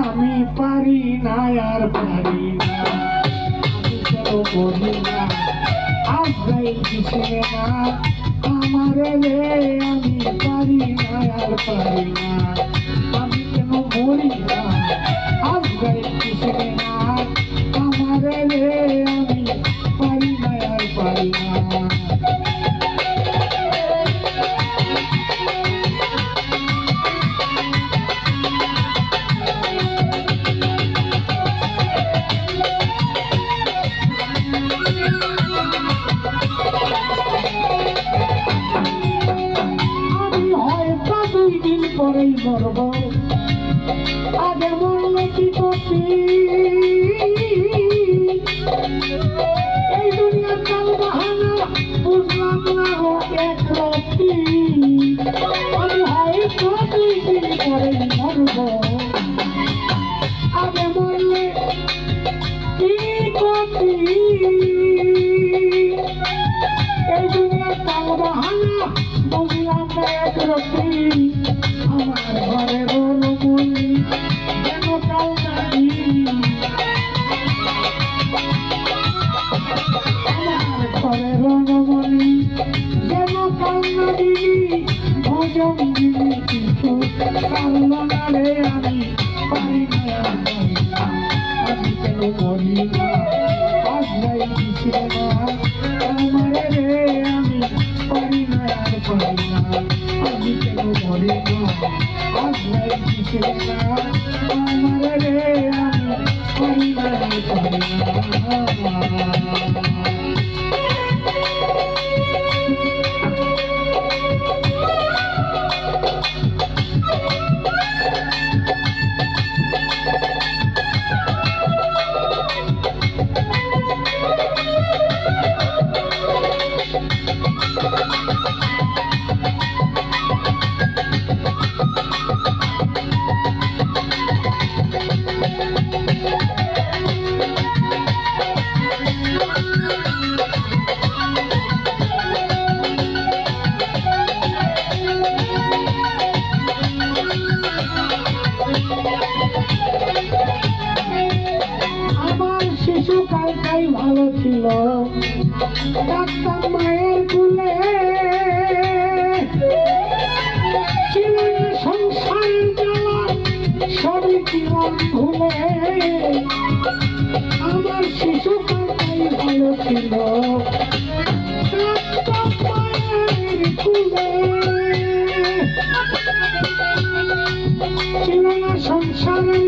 আমি পারি না আর পারি না, আমি কেন বলি না আজরাই কিসে না আমারে রে, আমি পারি না আর পারি না, আমি কেন বলি না আজরাই কিসে না আমারে রে, আমি পারি না আর পারি না। পরেই মরব, আগে মরলে কি করতি, এই দুনিয়ার চাল বাহানা বুঝলাম না এক রাত্রি, আমি হয়তো 2 দিন পরেই মরব, আগে মরলে কি করতি, এই দুনিয়ার চাল বাহানা বুঝলাম না এক রাত্রি, আমার ঘরে রণমণি যেন কালনারি, আমার ঘরে রণমণি যেন কালনারি, ভোজন দিবি কিছু কালনারে, আমি পারি না আমি কেন বলি না আজরাই কিসে না আমারে রে, আমি পারি না আর পারি না, আমি কেন বলি না আজরাই কিসে না আমারে রে, আমি পারি না আর পারি না। শিশুকালটাই ভালো ছিল, ডাক্তার মায়ের কুলে ছিল সংসারের জ্বালা সবই জীবন ভুলে, আমার শিশুকালটাই ভালো ছিল, ডাক্তার মায়ের কুলে ছিল না সংসারের